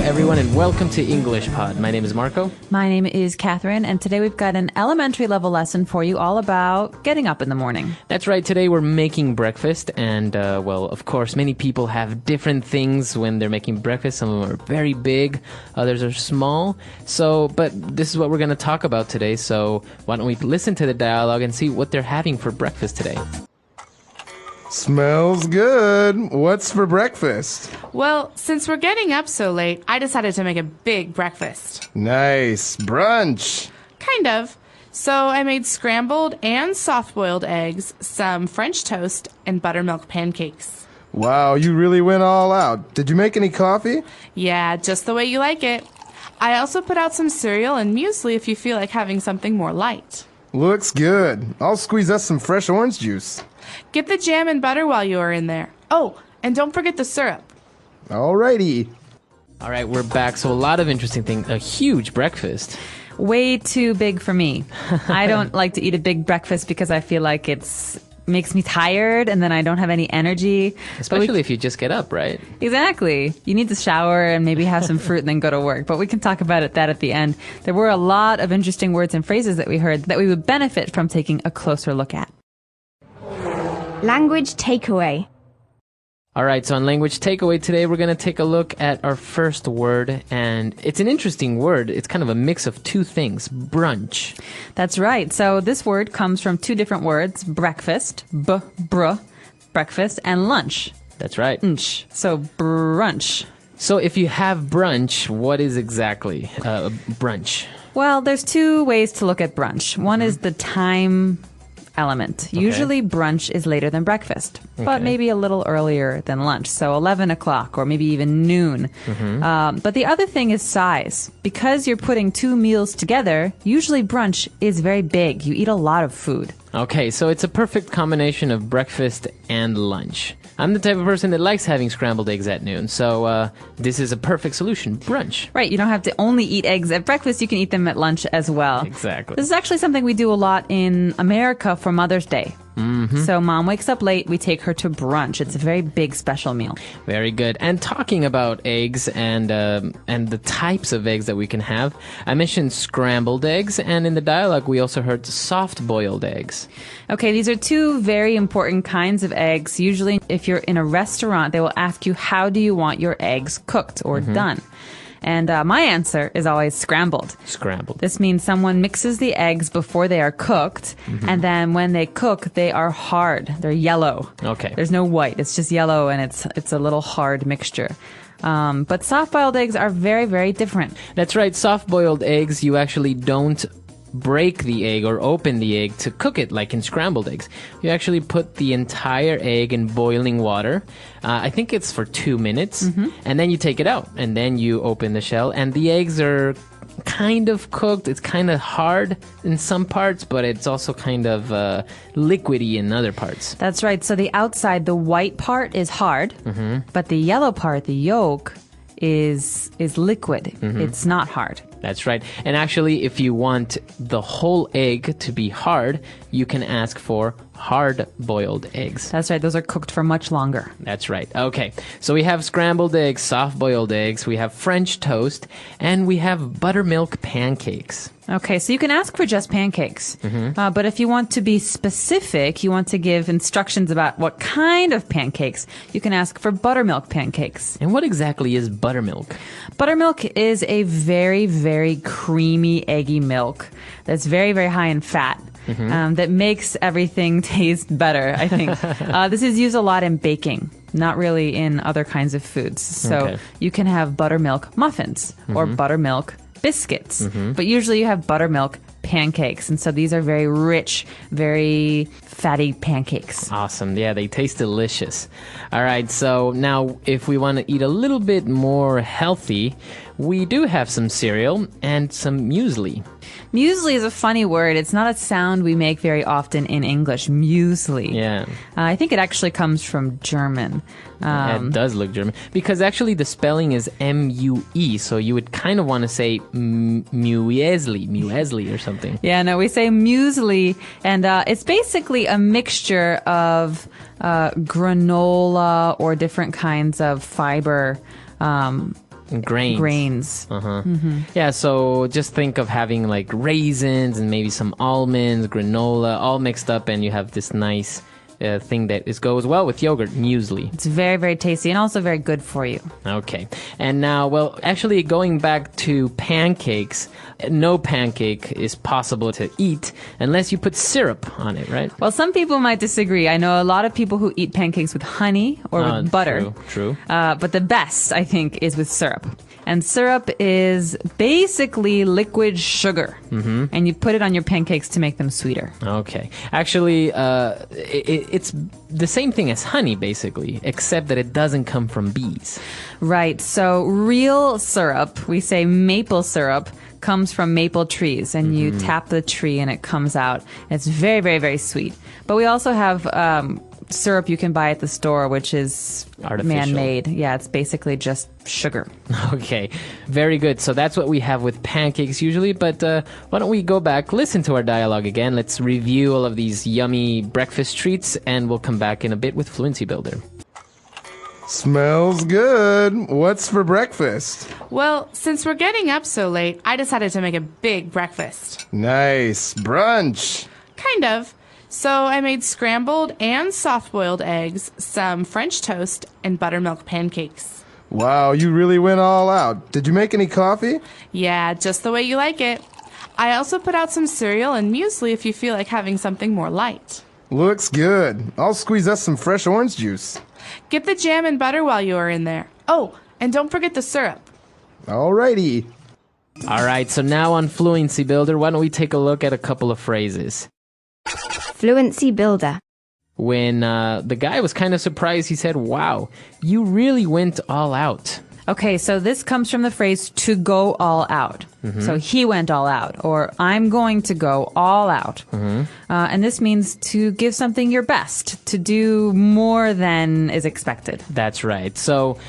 everyone, and welcome to English Pod. My name is Marco. My name is Catherine, and today we've got an elementary level lesson for you all about getting up in the morning. That's right. Today we're making breakfast, and, of course, many people have different things when they're making breakfast. Some of them are very big, others are small. But this is what we're going to talk about today, so why don't we listen to the dialogue and see what they're having for breakfast today. Smells good. What's for breakfast? Well, since we're getting up so late, I decided to make a big breakfast. Nice. Brunch. Kind of. So I made scrambled and soft-boiled eggs, some French toast, and buttermilk pancakes. Wow, you really went all out. Did you make any coffee? Yeah, just the way you like it. I also put out some cereal and muesli if you feel like having something more light. Looks good. I'll squeeze us some fresh orange juice. Get the jam and butter while you are in there. Oh, and don't forget the syrup. Alrighty. All right, we're back. So a lot of interesting things. A huge breakfast. Way too big for me. I don't like to eat a big breakfast because I feel like makes me tired and then I don't have any energy. Especially if you just get up, right? Exactly. You need to shower and maybe have some fruit and then go to work. But we can talk about that at the end. There were a lot of interesting words and phrases that we heard that we would benefit from taking a closer look at. Language takeaway. All right, so on language takeaway today, we're going to take a look at our first word, and it's an interesting word. It's kind of a mix of two things, brunch. That's right. So this word comes from two different words, breakfast, breakfast, and lunch. That's right. Nch. So brunch. So if you have brunch, what is exactly brunch? Well, there's two ways to look at brunch. One is the time element. Okay. Usually brunch is later than breakfast, but maybe a little earlier than lunch. So 11 o'clock or maybe even noon. But the other thing is size. Because you're putting two meals together, usually brunch is very big. You eat a lot of food. Okay, so it's a perfect combination of breakfast and lunch. I'm the type of person that likes having scrambled eggs at noon, so this is a perfect solution, brunch. Right, you don't have to only eat eggs at breakfast, you can eat them at lunch as well. Exactly. This is actually something we do a lot in America for Mother's Day. So mom wakes up late, we take her to brunch. It's a very big special meal. Very good. And talking about eggs and the types of eggs that we can have, I mentioned scrambled eggs, and in the dialogue we also heard soft-boiled eggs. Okay, these are two very important kinds of eggs. Usually if you're in a restaurant, they will ask you, how do you want your eggs cooked or done? And my answer is always scrambled. Scrambled. This means someone mixes the eggs before they are cooked, and then when they cook, they are hard. They're yellow. Okay. There's no white. It's just yellow, and it's a little hard mixture. But soft-boiled eggs are very, very different. That's right. Soft-boiled eggs, you actually don't break the egg or open the egg to cook it like in scrambled eggs. You actually put the entire egg in boiling water. I think it's for 2 minutes, and then you take it out, and then you open the shell, and the eggs are kind of cooked. It's kind of hard in some parts, but it's also kind of liquidy in other parts. That's right. So the outside, the white part is hard, but the yellow part, the yolk, is liquid. It's not hard. That's right. And actually, if you want the whole egg to be hard, you can ask for hard-boiled eggs. That's right. Those are cooked for much longer. That's right. Okay. So we have scrambled eggs, soft-boiled eggs, we have French toast, and we have buttermilk pancakes. Okay, so you can ask for just pancakes. But if you want to be specific, you want to give instructions about what kind of pancakes, you can ask for buttermilk pancakes. And what exactly is buttermilk? Buttermilk is a very, very creamy, eggy milk that's very, very high in fat. That makes everything taste better, I think. This is used a lot in baking, not really in other kinds of foods. So you can have buttermilk muffins or buttermilk biscuits, but usually you have buttermilk pancakes. And so these are very rich, very fatty pancakes. Awesome. Yeah, they taste delicious. All right, so now if we want to eat a little bit more healthy, we do have some cereal and some muesli. Muesli is a funny word. It's not a sound we make very often in English. Muesli. Yeah. I think it actually comes from German. It does look German. Because actually the spelling is M-U-E, so you would kind of want to say muesli or something. Yeah, no, we say muesli, and it's basically a mixture of granola or different kinds of fiber Grains. grains. Yeah, so just think of having like raisins and maybe some almonds, granola, all mixed up, and you have this nice thing that goes well with yogurt, muesli. It's very, very tasty and also very good for you. Okay. And now, well, actually going back to pancakes, no pancake is possible to eat unless you put syrup on it, right? Well, some people might disagree. I know a lot of people who eat pancakes with honey or with butter. True. But the best, I think, is with syrup. And syrup is basically liquid sugar. And you put it on your pancakes to make them sweeter. Okay. Actually, it's the same thing as honey, basically, except that it doesn't come from bees. Right. So real syrup, we say maple syrup, comes from maple trees. And you tap the tree and it comes out. It's very, very, very sweet. But we also have syrup you can buy at the store, which is Artificial. man-made. Yeah, it's basically just sugar. Okay, very good. So that's what we have with pancakes usually, but why don't we go back, listen to our dialogue again. Let's review all of these yummy breakfast treats, and we'll come back in a bit with Fluency Builder. Smells good. What's for breakfast? Well, since we're getting up so late, I decided to make a big breakfast. Nice. Brunch. Kind of. So I made scrambled and soft-boiled eggs, some French toast, and buttermilk pancakes. Wow, you really went all out. Did you make any coffee? Yeah, just the way you like it. I also put out some cereal and muesli if you feel like having something more light. Looks good. I'll squeeze us some fresh orange juice. Get the jam and butter while you are in there. Oh, and don't forget the syrup. Alrighty. All right, so now on Fluency Builder, why don't we take a look at a couple of phrases. Fluency Builder. When the guy was kind of surprised, he said, wow, you really went all out. Okay, so this comes from the phrase to go all out. So he went all out, or I'm going to go all out. And this means to give something your best, to do more than is expected. That's right. So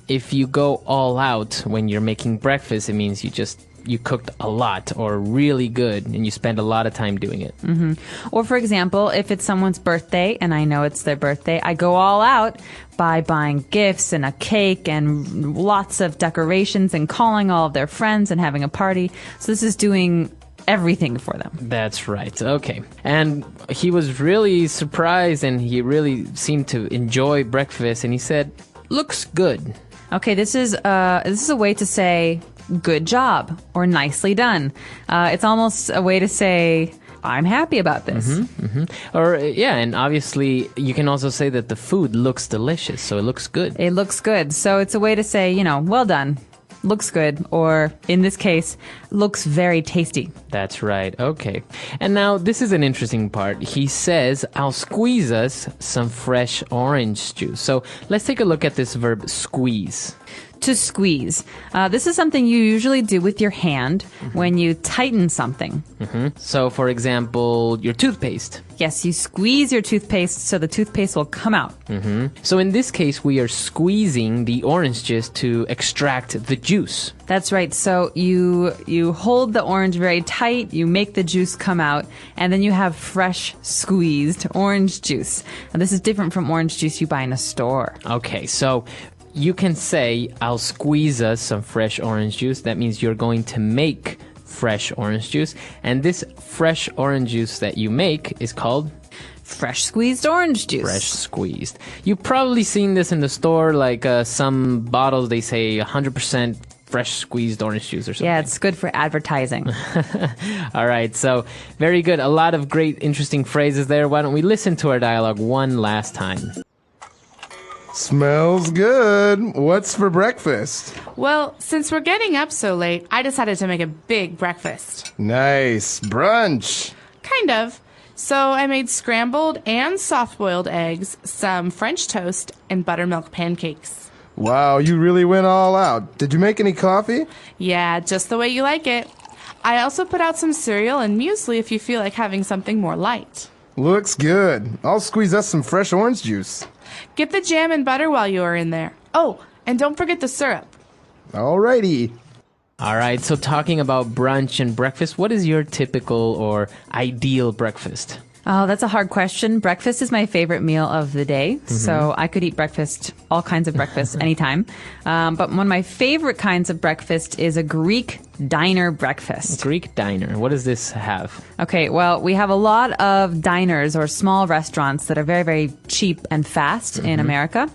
if you go all out when you're making breakfast, it means you cooked a lot or really good and you spend a lot of time doing it. Or for example, if it's someone's birthday and I know it's their birthday, I go all out by buying gifts and a cake and lots of decorations and calling all of their friends and having a party. So this is doing everything for them. That's right. Okay. And he was really surprised and he really seemed to enjoy breakfast and he said, looks good. Okay, this is a way to say good job or nicely done. It's almost a way to say I'm happy about this. Or yeah, and obviously you can also say that the food looks delicious, so it looks good. It looks good. So it's a way to say, well done. Looks good, or in this case, looks very tasty. That's right. Okay. And now this is an interesting part. He says, I'll squeeze us some fresh orange juice. So let's take a look at this verb squeeze. To squeeze. This is something you usually do with your hand when you tighten something. So for example, your toothpaste. Yes, you squeeze your toothpaste so the toothpaste will come out. So in this case, we are squeezing the orange juice to extract the juice. That's right. So you hold the orange very tight, you make the juice come out, and then you have fresh squeezed orange juice. And this is different from orange juice you buy in a store. Okay, so you can say, I'll squeeze us some fresh orange juice. That means you're going to make fresh orange juice. And this fresh orange juice that you make is called fresh squeezed orange juice. Fresh squeezed. You've probably seen this in the store, like some bottles, they say 100% fresh squeezed orange juice or something. Yeah, it's good for advertising. All right, so very good. A lot of great, interesting phrases there. Why don't we listen to our dialogue one last time? Smells good. What's for breakfast? Well, since we're getting up so late, I decided to make a big breakfast. Nice. Brunch. Kind of. So I made scrambled and soft-boiled eggs, some French toast, and buttermilk pancakes. Wow, you really went all out. Did you make any coffee? Yeah, just the way you like it. I also put out some cereal and muesli if you feel like having something more light. Looks good. I'll squeeze us some fresh orange juice. Get the jam and butter while you are in there. Oh, and don't forget the syrup. Alrighty. All right, so talking about brunch and breakfast, what is your typical or ideal breakfast? Oh, that's a hard question. Breakfast is my favorite meal of the day. So I could eat breakfast, all kinds of breakfast, anytime. But one of my favorite kinds of breakfast is a Greek diner breakfast. Greek diner. What does this have? Okay, well, we have a lot of diners or small restaurants that are very, very cheap and fast in America.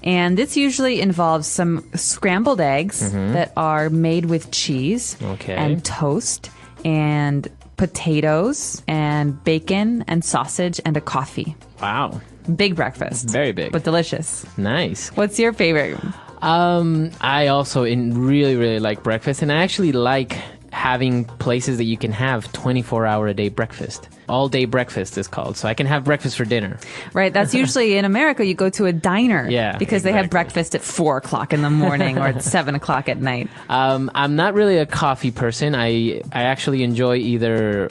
And this usually involves some scrambled eggs that are made with cheese Okay. and toast and potatoes and bacon and sausage and a coffee. Wow. Big breakfast. Very big. But delicious. Nice. What's your favorite? I also really, really like breakfast, and I actually like having places that you can have 24-hour a day breakfast. All day breakfast is called, so I can have breakfast for dinner. Right, that's usually in America, you go to a diner. Yeah, because they have exactly. breakfast at 4 o'clock in the morning or at 7 o'clock at night. I'm not really a coffee person. I actually enjoy either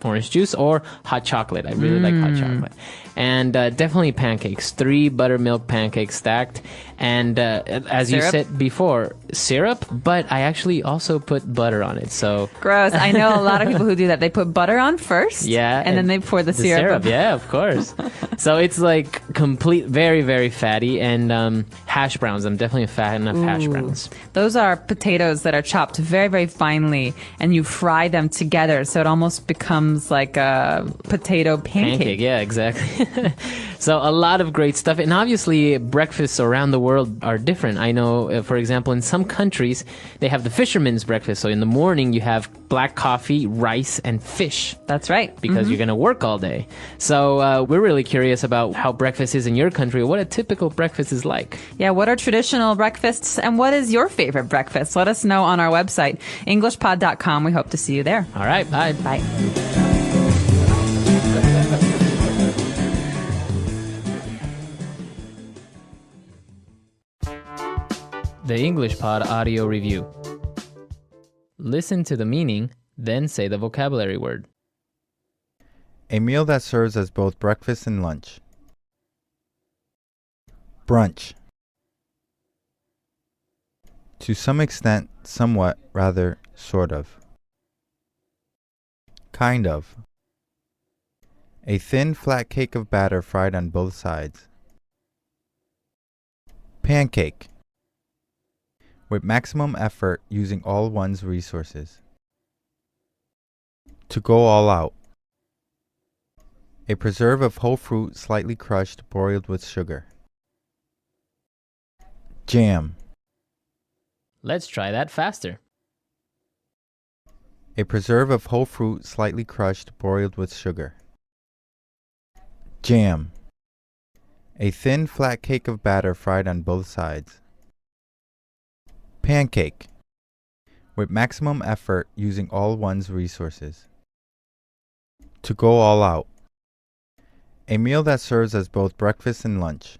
orange juice, or hot chocolate. I really like hot chocolate. And definitely pancakes. 3 buttermilk pancakes stacked. And as you Syrup? said before, syrup, but I actually also put butter on it. So Gross. I know a lot of people who do that. They put butter on first. yeah. And then they pour the syrup. Yeah, of course. So it's like very, very fatty. And hash browns. I'm definitely a fan of hash browns. Those are potatoes that are chopped very, very finely, and you fry them together, so it almost becomes like a potato pancake. Yeah, exactly. So a lot of great stuff. And obviously, breakfasts around the world are different. I know, for example, in some countries, they have the fisherman's breakfast. So in the morning, you have black coffee, rice, and fish. That's right. Because you're going to work all day. So we're really curious about how breakfast is in your country, what a typical breakfast is like. Yeah, what are traditional breakfasts, and what is your favorite breakfast? Let us know on our website, englishpod.com. We hope to see you there. All right, bye. Bye. The English Pod Audio Review. Listen to the meaning, then say the vocabulary word. A meal that serves as both breakfast and lunch. Brunch. To some extent, somewhat, rather, sort of. Kind of. A thin, flat cake of batter fried on both sides. Pancake. With maximum effort using all one's resources. To go all out. A preserve of whole fruit slightly crushed, boiled with sugar. Jam. Let's try that faster. A preserve of whole fruit slightly crushed, boiled with sugar. Jam. A thin, flat cake of batter fried on both sides. Pancake. With maximum effort using all one's resources. To go all out. A meal that serves as both breakfast and lunch.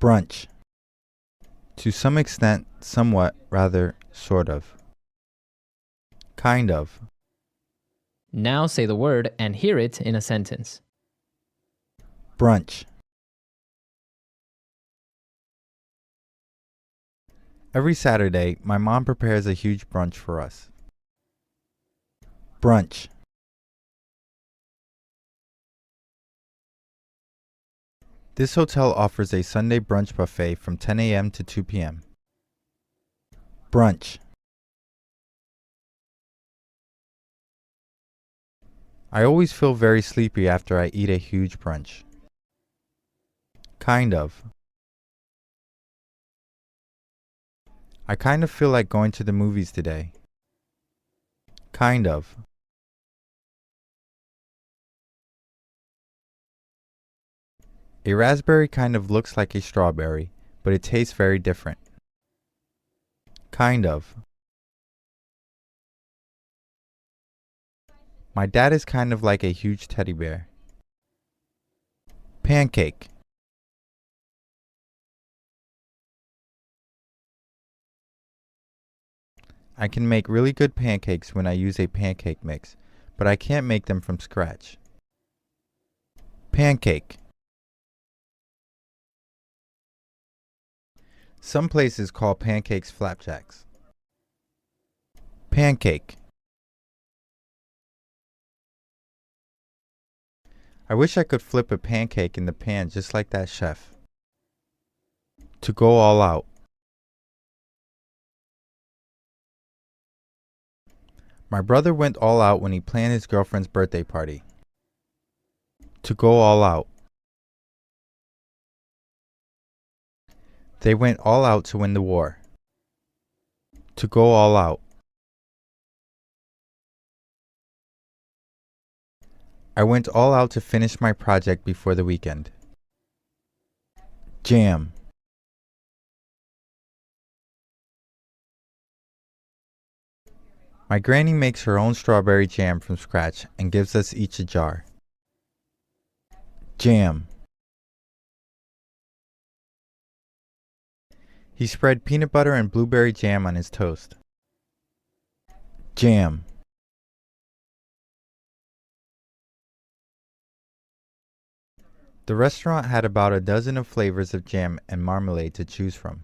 Brunch. To some extent, somewhat, rather, sort of. Kind of. Now say the word and hear it in a sentence. Brunch. Every Saturday, my mom prepares a huge brunch for us. Brunch. This hotel offers a Sunday brunch buffet from 10 a.m. to 2 p.m. Brunch. I always feel very sleepy after I eat a huge brunch. Kind of. I kind of feel like going to the movies today. Kind of. A raspberry kind of looks like a strawberry, but it tastes very different. Kind of. My dad is kind of like a huge teddy bear. Pancake. I can make really good pancakes when I use a pancake mix, but I can't make them from scratch. Pancake. Some places call pancakes flapjacks. Pancake. I wish I could flip a pancake in the pan just like that chef. To go all out. My brother went all out when he planned his girlfriend's birthday party. To go all out. They went all out to win the war. To go all out. I went all out to finish my project before the weekend. Jam. My granny makes her own strawberry jam from scratch and gives us each a jar. Jam. He spread peanut butter and blueberry jam on his toast. Jam. The restaurant had about a dozen of flavors of jam and marmalade to choose from.